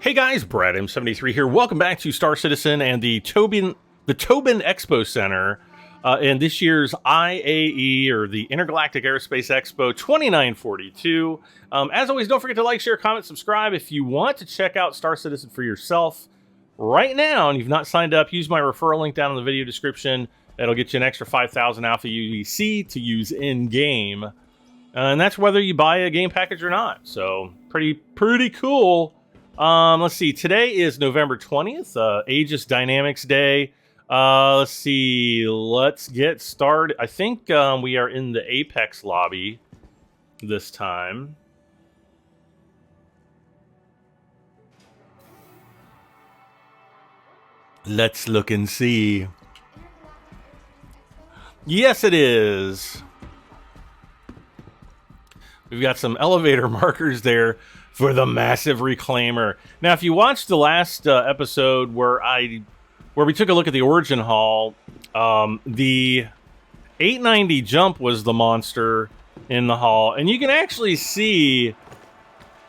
Hey guys, Brad M73 here. Welcome back to Star Citizen and the Tobin Expo Center in this year's IAE, or the Intergalactic Aerospace Expo 2942. As always, don't forget to like, share, comment, subscribe. If you want to check out Star Citizen for yourself right now and you've not signed up, use my referral link down in the video description. That'll get you an extra 5,000 Alpha UEC to use in-game. And that's whether you buy a game package or not. So, pretty cool. Let's see. Today is November 20th, Aegis Dynamics Day. Let's see. Let's get started. I think we are in the Apex lobby this time. Let's look and see. Yes, it is. We've got some elevator markers there for the massive reclaimer. Now, if you watched the last episode where we took a look at the Origin Hall, the 890 jump was the monster in the hall, and you can actually see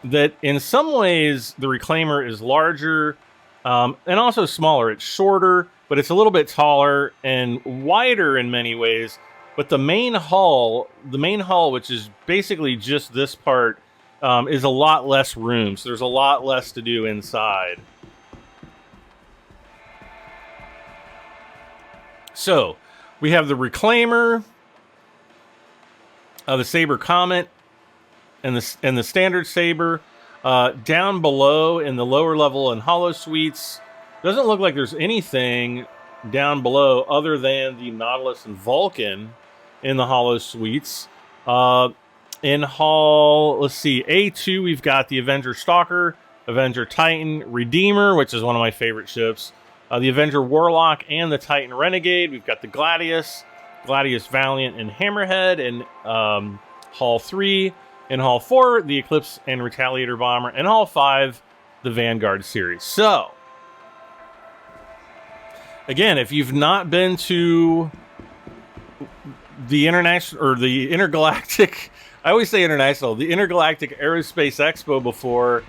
that in some ways the reclaimer is larger and also smaller. It's shorter, but it's a little bit taller and wider in many ways. But the main hall, which is basically just this part, is a lot less room, so there's a lot less to do inside. So, we have the Reclaimer, the Saber Comet, and the Standard Saber. Down below in the lower level and Hollow Suites, doesn't look like there's anything down below other than the Nautilus and Vulcan in the Hollow Suites. In Hall, let's see, A2, we've got the Avenger Stalker, Avenger Titan, Redeemer, which is one of my favorite ships, the Avenger Warlock, and the Titan Renegade. We've got the Gladius, Valiant, and Hammerhead in Hall 3. In Hall 4, the Eclipse and Retaliator Bomber. In Hall 5, the Vanguard series. So, again, if you've not been to the Intergalactic, I always say international, the Intergalactic Aerospace Expo before,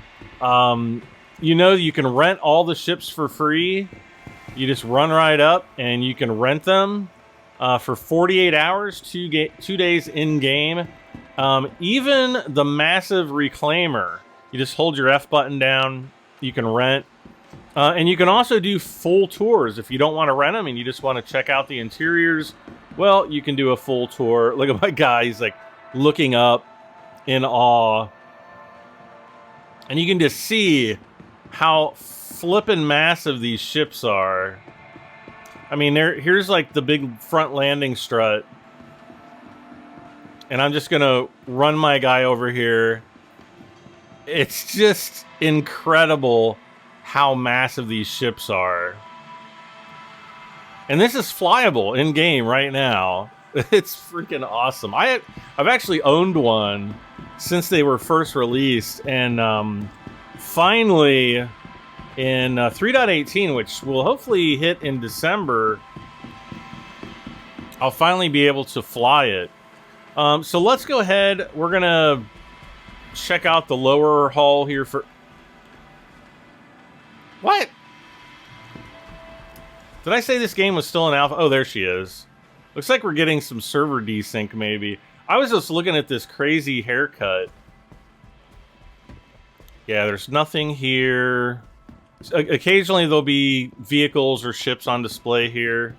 you know you can rent all the ships for free. You just run right up and you can rent them for 48 hours, 2 days in-game. Even the massive Reclaimer, you just hold your F button down, you can rent. And you can also do full tours if you don't want to rent them and you just want to check out the interiors. Well, you can do a full tour. Look at my guy, he's like looking up in awe. And you can just see how flippin' massive these ships are. I mean, here's like the big front landing strut. And I'm just going to run my guy over here. It's just incredible how massive these ships are. And this is flyable in-game right now. It's freaking awesome. I've actually owned one since they were first released. And finally, in 3.18, which will hopefully hit in December, I'll finally be able to fly it. So let's go ahead. We're going to check out the lower hull here for... What? Did I say this game was still in alpha? Oh, there she is. Looks like we're getting some server desync, maybe. I was just looking at this crazy haircut. Yeah, there's nothing here. Occasionally there'll be vehicles or ships on display here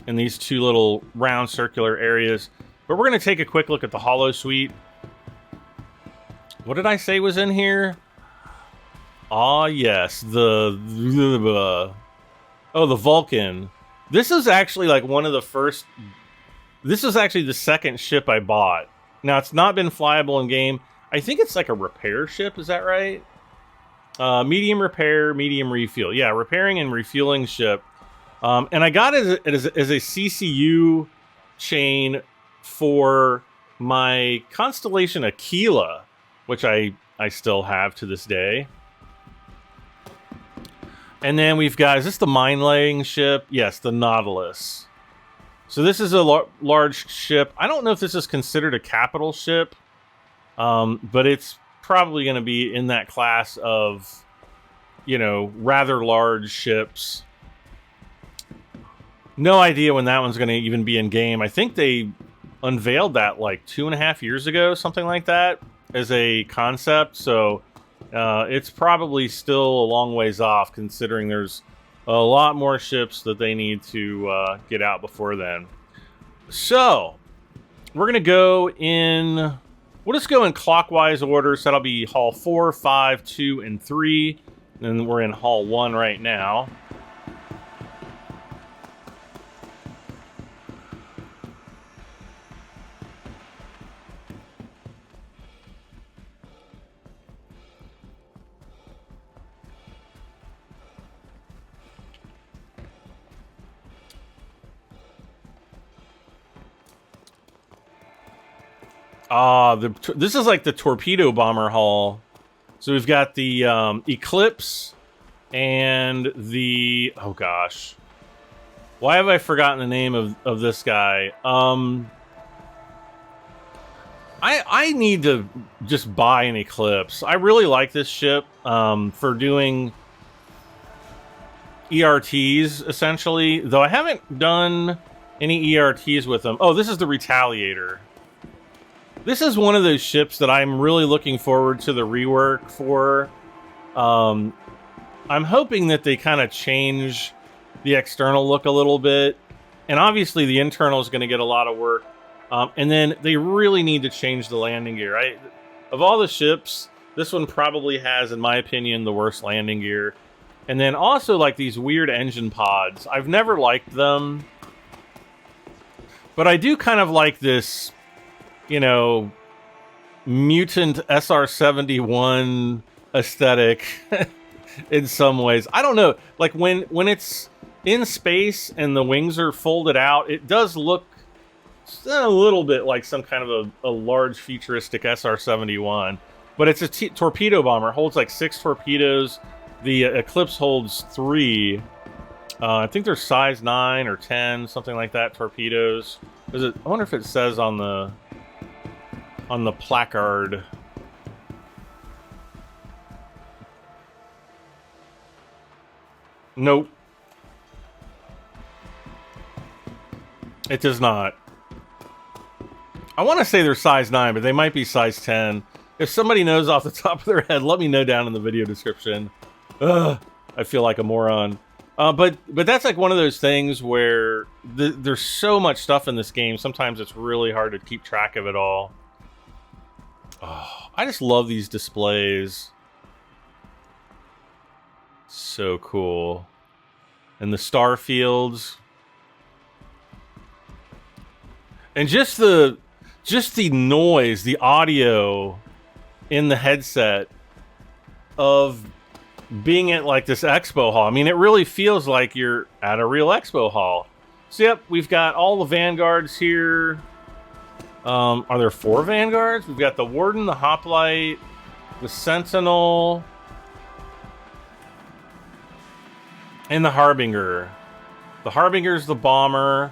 in these two little round circular areas. But we're going to take a quick look at the Hollow Suite. What did I say was in here? Ah, yes. The Vulcan. This is actually like one of the first... This is actually the second ship I bought. Now, it's not been flyable in game. I think it's like a repair ship. Is that right? Medium repair, medium refuel. Yeah, repairing and refueling ship. And I got it as a CCU chain for my Constellation Aquila, which I still have to this day. And then we've got, is this the mine-laying ship? Yes, the Nautilus. So this is a large ship. I don't know if this is considered a capital ship, but it's probably going to be in that class of you know, rather large ships. No idea when that one's going to even be in game. I think they unveiled that like 2.5 years ago, something like that, as a concept. So it's probably still a long ways off, considering there's a lot more ships that they need to get out before then. So we're going to go in... We'll just go in clockwise order. So that'll be Hall 4, 5, 2, and 3. And we're in Hall 1 right now. This is like the torpedo bomber hall. So we've got the Eclipse and the... Oh, gosh. Why have I forgotten the name of this guy? I need to just buy an Eclipse. I really like this ship for doing ERTs, essentially. Though I haven't done any ERTs with them. Oh, this is the Retaliator. This is one of those ships that I'm really looking forward to the rework for. I'm hoping that they kind of change the external look a little bit. And obviously the internal is going to get a lot of work. And then they really need to change the landing gear. Of all the ships, this one probably has, in my opinion, the worst landing gear. And then also like these weird engine pods. I've never liked them. But I do kind of like this... you know, mutant SR-71 aesthetic in some ways. I don't know. Like, when it's in space and the wings are folded out, it does look a little bit like some kind of a large futuristic SR-71. But it's a torpedo bomber. It holds like 6 torpedoes. The Eclipse holds 3. I think they're size 9 or 10, something like that, torpedoes. I wonder if it says on the placard. Nope. It does not. I want to say they're size 9, but they might be size 10. If somebody knows off the top of their head, let me know down in the video description. Ugh, I feel like a moron. But that's like one of those things where there's so much stuff in this game, sometimes it's really hard to keep track of it all. Oh, I just love these displays. So cool. And the star fields. And just the noise, the audio in the headset of being at like this expo hall. I mean, it really feels like you're at a real expo hall. So yep, we've got all the Vanguards here. Are there 4 Vanguards? We've got the Warden, the Hoplite, the Sentinel, and the Harbinger. The Harbinger's the bomber.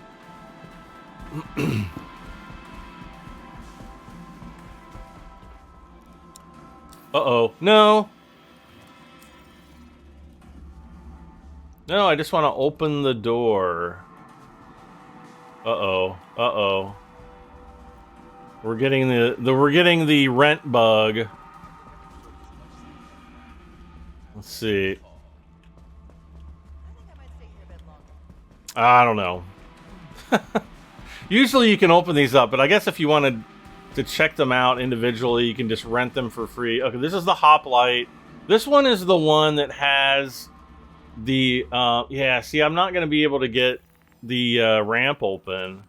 Uh-oh. No. No, I just want to open the door. Uh-oh. Uh-oh. We're getting the rent bug. Let's see. I don't know. Usually you can open these up, but I guess if you wanted to check them out individually, you can just rent them for free. Okay, this is the Hoplite. This one is the one that has the yeah, see, I'm not going to be able to get the ramp open.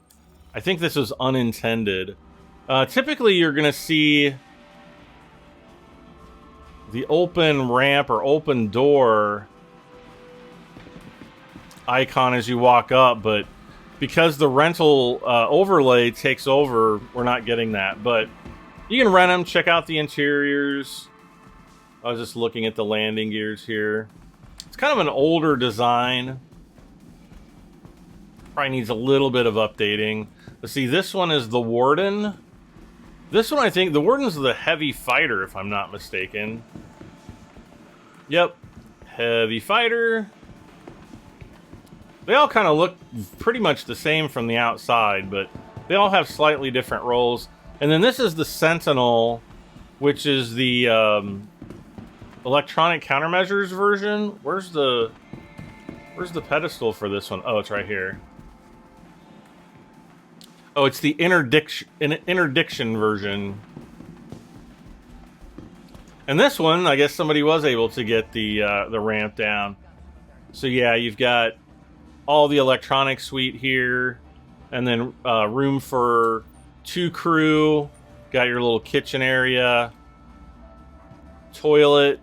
I think this is unintended. Typically, you're going to see the open ramp or open door icon as you walk up, but because the rental overlay takes over, we're not getting that. But you can rent them, check out the interiors. I was just looking at the landing gears here. It's kind of an older design. Probably needs a little bit of updating. Let's see, this one is the Warden. This one, I think, the Warden's the heavy fighter, if I'm not mistaken. Yep, Heavy fighter. They all kind of look pretty much the same from the outside, but they all have slightly different roles. And then this is the Sentinel, which is the electronic countermeasures version. Where's the pedestal for this one? Oh, it's right here. Oh, it's the interdiction version. And this one, I guess somebody was able to get the ramp down. So yeah, you've got all the electronic suite here, and then room for 2 crew. Got your little kitchen area, toilet,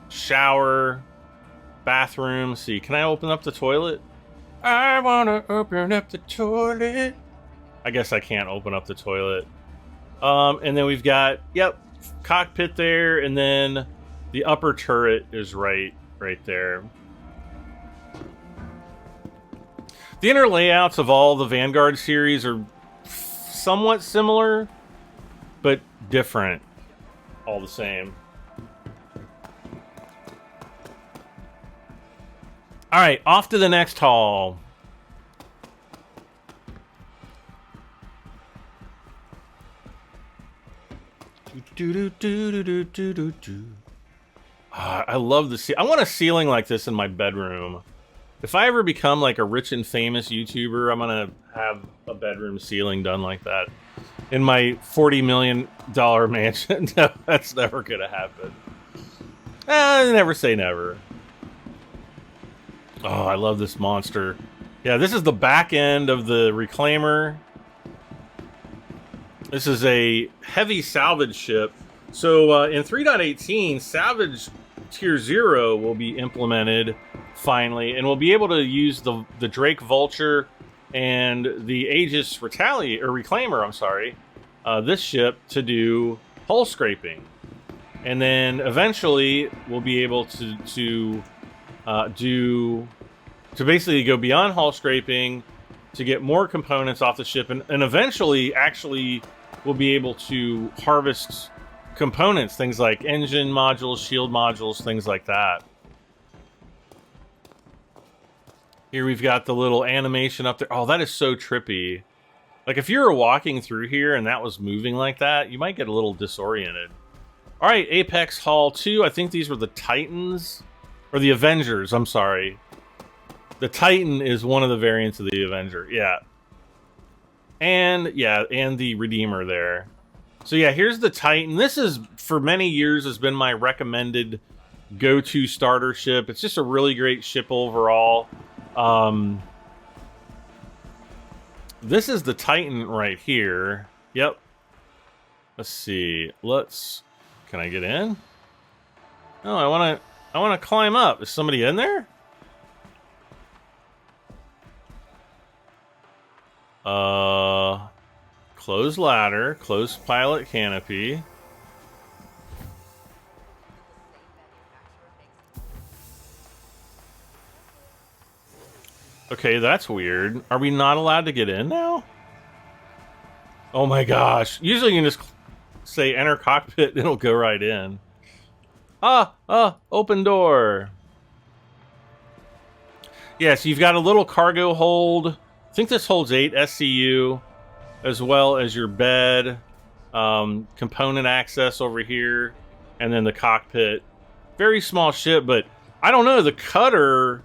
shower, bathroom. Let's see, can I open up the toilet? I wanna open up the toilet. I guess I can't open up the toilet. And then we've got, yep, cockpit there, and then the upper turret is right there. The inner layouts of all the Vanguard series are somewhat similar, but different all the same. All right, off to the next hall. I love the I want a ceiling like this in my bedroom. If I ever become like a rich and famous YouTuber, I'm gonna have a bedroom ceiling done like that in my $40 million mansion. No, that's never gonna happen. Never say never. Oh, I love this monster. Yeah, this is the back end of the Reclaimer. This is a heavy salvage ship. So in 3.18, salvage tier 0 will be implemented finally, and we'll be able to use the Drake Vulture and the Aegis Reclaimer, I'm sorry, this ship to do hull scraping. And then eventually we'll be able to basically go beyond hull scraping to get more components off the ship, and eventually actually we'll be able to harvest components, things like engine modules, shield modules, things like that. Here we've got the little animation up there. Oh, that is so trippy. Like if you were walking through here and that was moving like that, you might get a little disoriented. All right, Apex Hall 2. I think these were the Titans, or the Avengers, I'm sorry. The Titan is one of the variants of the Avenger, yeah. And the Redeemer there. So yeah, here's the Titan. This is, for many years, has been my recommended go-to starter ship. It's just a really great ship overall. This is the Titan right here. Yep. Let's see. Can I get in? No, I want to climb up. Is somebody in there? Closed ladder, closed pilot canopy. Okay, that's weird. Are we not allowed to get in now? Oh my gosh. Usually you can just say enter cockpit and it'll go right in. Open door. Yeah, so you've got a little cargo hold. I think this holds 8 SCU, as well as your bed, component access over here, and then the cockpit. Very small ship, but I don't know. The cutter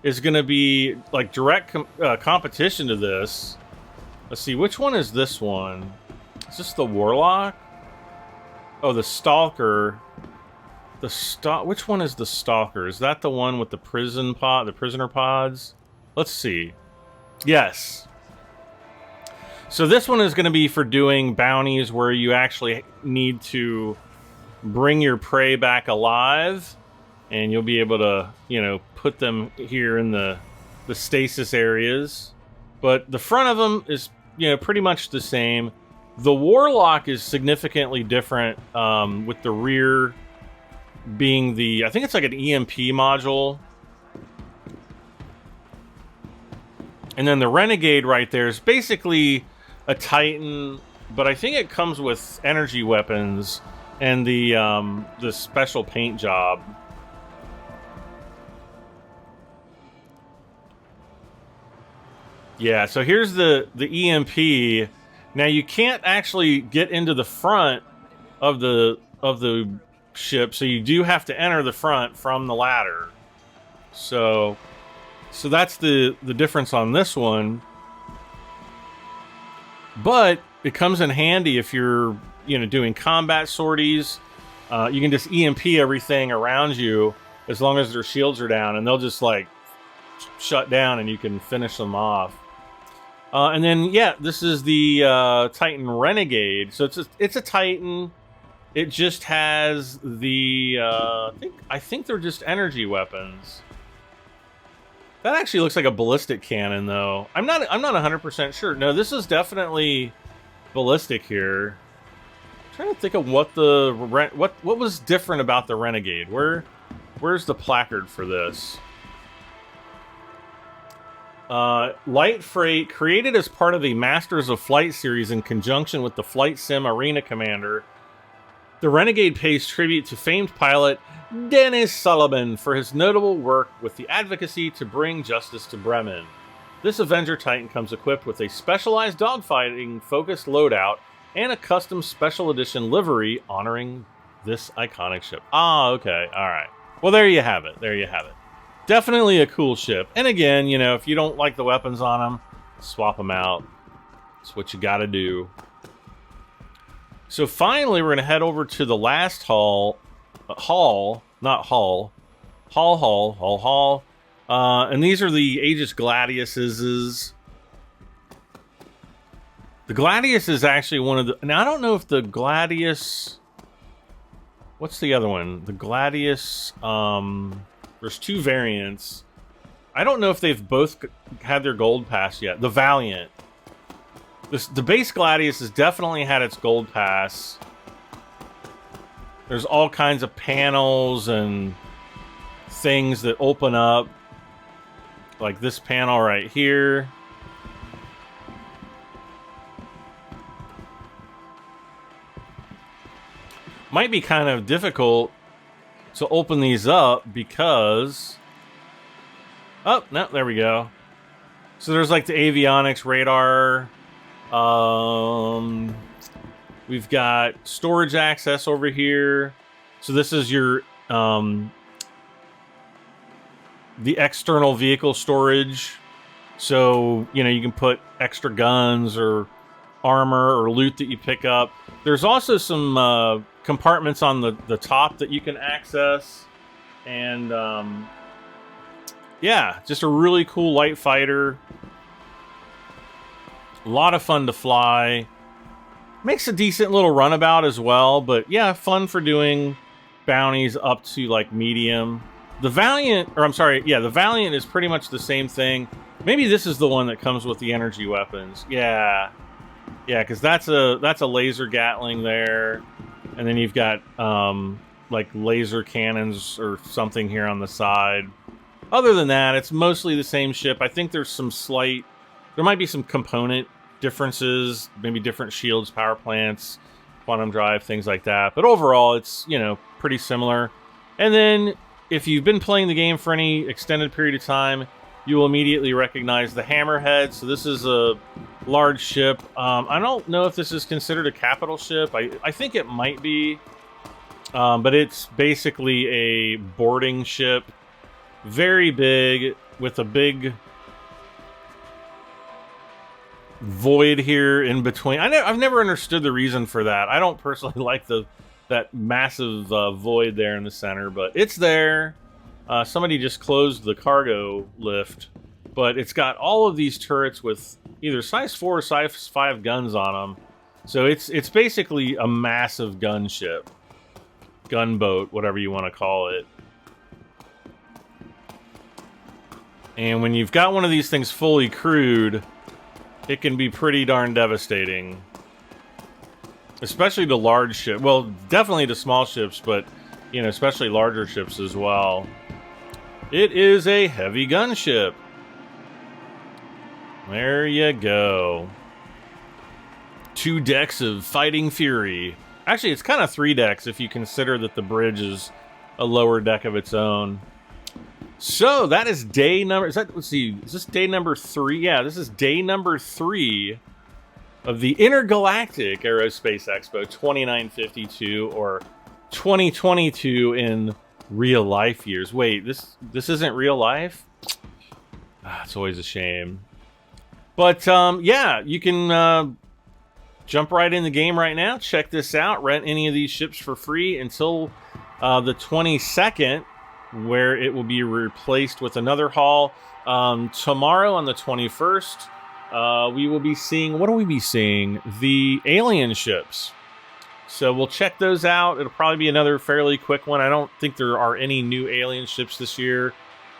is going to be like direct competition to this. Let's see, which one is this one? Is this the Warlock? Oh, the Stalker. Which one is the Stalker? Is that the one with the prisoner pods? Let's see. Yes. So this one is going to be for doing bounties where you actually need to bring your prey back alive, and you'll be able to, put them here in the stasis areas. But the front of them is, pretty much the same. The Warlock is significantly different, with the rear being I think it's like an EMP module. And then the Renegade right there is basically a Titan, but I think it comes with energy weapons and the special paint job. Yeah, so here's the EMP. Now you can't actually get into the front of the ship, so you do have to enter the front from the ladder. So that's the difference on this one. But it comes in handy if you're, you know, doing combat sorties. You can just EMP everything around you as long as their shields are down, and they'll just like shut down, and you can finish them off. And then, yeah, this is the Titan Renegade. So it's a Titan. It just has the I think they're just energy weapons. That actually looks like a ballistic cannon, though. I'm not 100% sure. No, this is definitely ballistic here. I'm trying to think of what what was different about the Renegade. Where's the placard for this? Light Freight, created as part of the Masters of Flight series in conjunction with the Flight Sim Arena Commander, the Renegade pays tribute to famed pilot Dennis Sullivan for his notable work with the advocacy to bring justice to Bremen. This Avenger Titan comes equipped with a specialized dogfighting-focused loadout and a custom special edition livery honoring this iconic ship. Ah, okay, alright. Well, there you have it. There you have it. Definitely a cool ship. And again, you know, if you don't like the weapons on them, swap them out. That's what you gotta do. So finally, we're going to head over to the last hall. And these are the Aegis Gladiuses. The Gladius is actually one of the... Now, I don't know if the Gladius... What's the other one? The Gladius... There's two variants. I don't know if they've both had their gold pass yet. The Valiant. The base Gladius has definitely had its gold pass. There's all kinds of panels and things that open up. Like this panel right here. Might be kind of difficult to open these up because... Oh, no, there we go. So there's like the avionics radar. We've got storage access over here. So this is your the external vehicle storage. So, you know, you can put extra guns or armor or loot that you pick up. There's also some compartments on the top that you can access. And yeah, just a really cool light fighter. A lot of fun to fly. Makes a decent little runabout as well, but yeah, fun for doing bounties up to like medium. The Valiant, or I'm sorry, yeah, the Valiant is pretty much the same thing. Maybe this is the one that comes with the energy weapons. Yeah, because that's a laser Gatling there, and then you've got like laser cannons or something here on the side. Other than that, it's mostly the same ship. I think there's some slight, there might be some component differences, maybe different shields, power plants, quantum drive, things like that. But overall, it's, you know, pretty similar. And then if you've been playing the game for any extended period of time, you will immediately recognize the Hammerhead. So this is a large ship. I don't know if this is considered a capital ship. I think it might be. But it's basically a boarding ship. Very big, with a big void here in between. I've never understood the reason for that. I don't personally like that massive void there in the center, but it's there. Somebody just closed the cargo lift, but it's got all of these turrets with either size 4 or size 5 guns on them. So it's basically a massive gunship, gunboat, whatever you want to call it. And when you've got one of these things fully crewed, it can be pretty darn devastating. Especially the large ship. Well, definitely the small ships, but, you know, especially larger ships as well. It is a heavy gunship. There you go. 2 decks of Fighting Fury. Actually, it's kind of 3 decks if you consider that the bridge is a lower deck of its own. So that is day number. Let's see. Is this day number 3? Yeah, this is day number 3 of the Intergalactic Aerospace Expo 2952, or 2022 in real life years. Wait, this isn't real life? It's always a shame. But yeah, you can jump right in the game right now. Check this out. Rent any of these ships for free until the 22nd, where it will be replaced with another haul. Tomorrow on the 21st, we will be seeing, what will we be seeing? The alien ships. So we'll check those out. It'll probably be another fairly quick one. I don't think there are any new alien ships this year.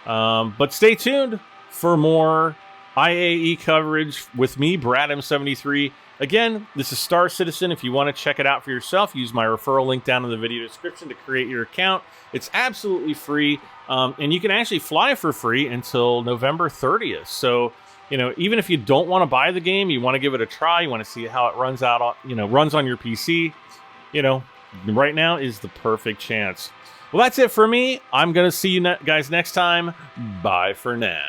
But stay tuned for more IAE coverage with me, Brad M73. Again, this is Star Citizen. If you want to check it out for yourself, use my referral link down in the video description to create your account. It's absolutely free, and you can actually fly for free until November 30th. So, you know, even if you don't want to buy the game, you want to give it a try, you want to see how it runs out, runs on your PC, right now is the perfect chance. Well, that's it for me. I'm going to see you guys next time. Bye for now.